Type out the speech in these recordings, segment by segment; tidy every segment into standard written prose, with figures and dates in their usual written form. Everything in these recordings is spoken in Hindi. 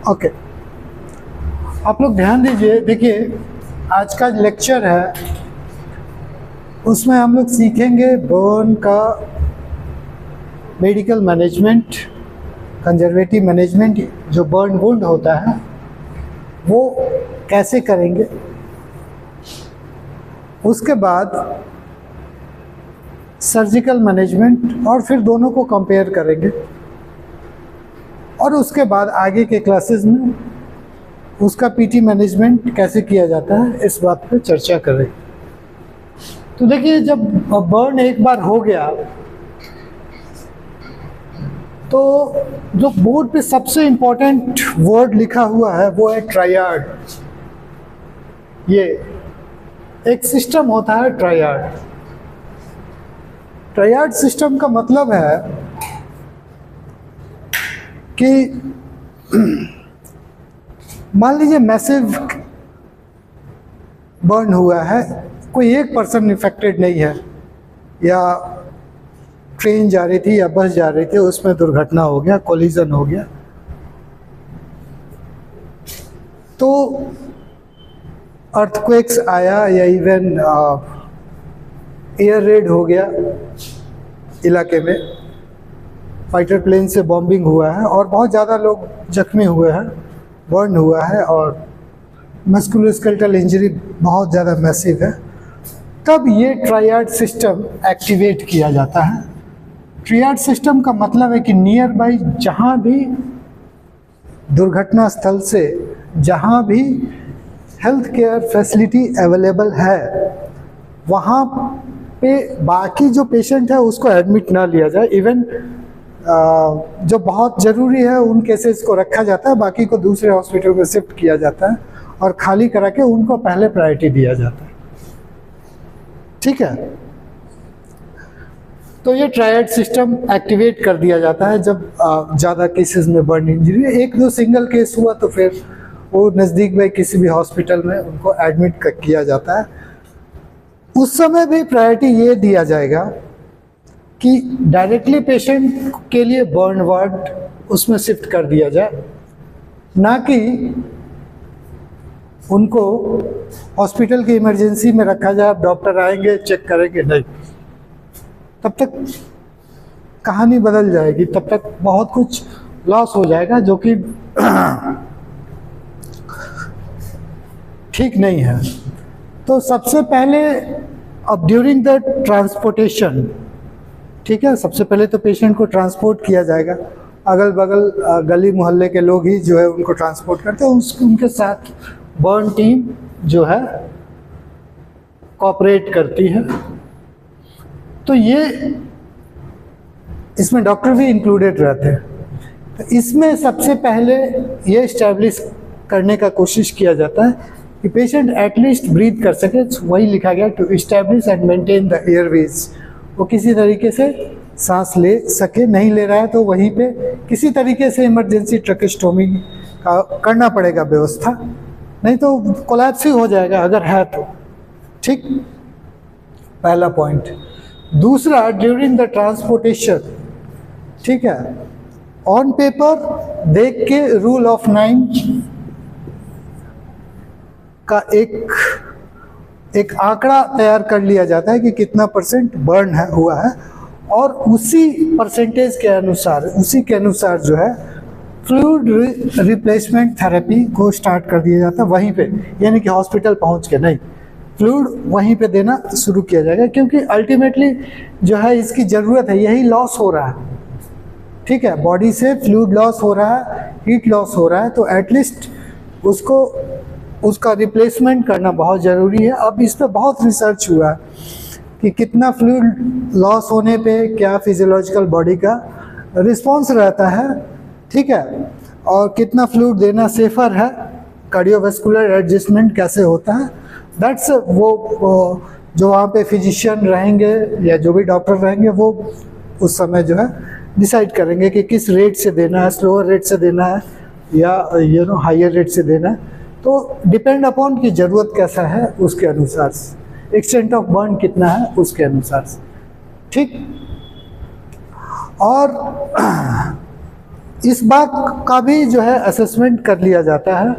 ओके, आप लोग ध्यान दीजिए। देखिए, आज का लेक्चर है उसमें हम लोग सीखेंगे बर्न का मेडिकल मैनेजमेंट, कंजर्वेटिव मैनेजमेंट। जो बर्न वुंड होता है वो कैसे करेंगे, उसके बाद सर्जिकल मैनेजमेंट, और फिर दोनों को कंपेयर करेंगे, और उसके बाद आगे के क्लासेस में उसका पीटी मैनेजमेंट कैसे किया जाता है इस बात पे चर्चा करेंगे। तो देखिए, जब बर्न एक बार हो गया तो जो बोर्ड पे सबसे इम्पोर्टेंट वर्ड लिखा हुआ है वो है ट्रायड। ये एक सिस्टम होता है ट्रायड। ट्रायड सिस्टम का मतलब है कि मान लीजिए मैसिव बर्न हुआ है, कोई एक पर्सन इफेक्टेड नहीं है, या ट्रेन जा रही थी या बस जा रही थी, उसमें दुर्घटना हो गया, कोलिजन हो गया, तो अर्थक्वेक्स आया या इवन एयर रेड हो गया इलाके में, फाइटर प्लेन से बॉम्बिंग हुआ है और बहुत ज़्यादा लोग जख्मी हुए हैं, बर्न हुआ है और मस्कुलोस्केलेटल इंजरी बहुत ज़्यादा मैसिव है, तब ये ट्रायड सिस्टम एक्टिवेट किया जाता है। ट्रायड सिस्टम का मतलब है कि नियर बाई जहाँ भी दुर्घटना स्थल से जहाँ भी हेल्थ केयर फैसिलिटी अवेलेबल है वहाँ पे बाकी जो पेशेंट है उसको एडमिट ना लिया जाए। इवन जो बहुत ज़रूरी है उन केसेस को रखा जाता है, बाकी को दूसरे हॉस्पिटल में शिफ्ट किया जाता है और खाली करा के उनको पहले प्रायोरिटी दिया जाता है। ठीक है, तो ये ट्रायड सिस्टम एक्टिवेट कर दिया जाता है जब ज़्यादा केसेस में बर्न इंजरी, एक दो सिंगल केस हुआ तो फिर वो नज़दीक में किसी भी हॉस्पिटल में उनको एडमिट किया जाता है। उस समय भी प्रायोरिटी ये दिया जाएगा कि डायरेक्टली पेशेंट के लिए बर्न वार्ड उसमें शिफ्ट कर दिया जाए, ना कि उनको हॉस्पिटल की इमरजेंसी में रखा जाए, डॉक्टर आएंगे चेक करेंगे, नहीं, तब तक कहानी बदल जाएगी, तब तक बहुत कुछ लॉस हो जाएगा जो कि ठीक नहीं है। तो सबसे पहले अब ड्यूरिंग द ट्रांसपोर्टेशन, ठीक है, सबसे पहले तो पेशेंट को ट्रांसपोर्ट किया जाएगा, अगल बगल गली मोहल्ले के लोग ही जो है उनको ट्रांसपोर्ट करते हैं, उनके साथ बर्न टीम जो है कोऑपरेट करती है। तो ये इसमें डॉक्टर भी इंक्लूडेड रहते हैं। तो इसमें सबसे पहले ये इस्टेब्लिश करने का कोशिश किया जाता है कि पेशेंट एटलीस्ट ब्रीथ कर सके, वही लिखा गया to establish and maintain the airways, वो किसी तरीके से सांस ले सके, नहीं ले रहा है तो वहीं पे किसी तरीके से इमरजेंसी ट्रैकेस्टोमी का करना पड़ेगा व्यवस्था, नहीं तो कोलैप्स ही हो जाएगा अगर है तो। ठीक, पहला पॉइंट। दूसरा, ड्यूरिंग द ट्रांसपोर्टेशन, ठीक है, ऑन पेपर देख के रूल ऑफ 9 का एक आंकड़ा तैयार कर लिया जाता है कि कितना % बर्न हुआ है, और उसी परसेंटेज के अनुसार, उसी के अनुसार जो है फ्लूइड रिप्लेसमेंट थेरेपी को स्टार्ट कर दिया जाता है वहीं पे, यानी कि हॉस्पिटल पहुंच के नहीं, फ्लूइड वहीं पे देना शुरू किया जाएगा, क्योंकि अल्टीमेटली जो है इसकी ज़रूरत है, यही लॉस हो रहा है। ठीक है, बॉडी से फ्लूइड लॉस हो रहा है, हीट लॉस हो रहा है, तो एटलीस्ट उसका रिप्लेसमेंट करना बहुत ज़रूरी है। अब इस पर बहुत रिसर्च हुआ है कि कितना फ्लूइड लॉस होने पे क्या फिजियोलॉजिकल बॉडी का रिस्पॉन्स रहता है, ठीक है, और कितना फ्लूइड देना सेफर है, कार्डियोवास्कुलर एडजस्टमेंट कैसे होता है, दैट्स वो जो वहाँ पे फिजिशियन रहेंगे या जो भी डॉक्टर रहेंगे वो उस समय जो है डिसाइड करेंगे कि किस रेट से देना है, स्लोअर रेट से देना है या हायर रेट से देना है। तो डिपेंड अपॉन की ज़रूरत कैसा है उसके अनुसार, एक्सटेंट ऑफ बर्न कितना है उसके अनुसार से। ठीक, और इस बात का भी जो है असेसमेंट कर लिया जाता है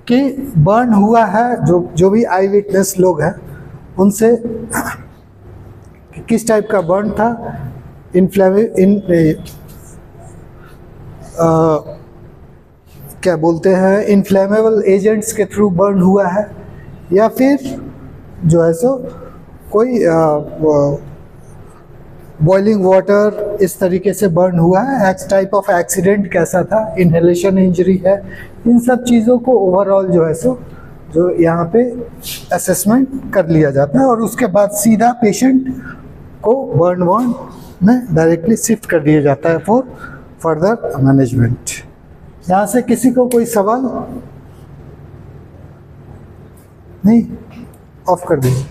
कि बर्न हुआ है, जो भी आई विटनेस लोग हैं उनसे किस टाइप का बर्न था, क्या बोलते हैं, इन्फ्लेमेबल एजेंट्स के थ्रू बर्न हुआ है, या फिर जो है सो कोई बॉइलिंग वाटर इस तरीके से बर्न हुआ है, एक्स टाइप ऑफ एक्सीडेंट कैसा था, इनहेलेशन इंजरी है। इन सब चीज़ों को ओवरऑल जो है सो जो यहाँ पे असेसमेंट कर लिया जाता है, और उसके बाद सीधा पेशेंट को बर्न वार्ड में डायरेक्टली शिफ्ट कर दिया जाता है फॉर फर्दर मैनेजमेंट। यहाँ से किसी को कोई सवाल नहीं? ऑफ कर दीजिए।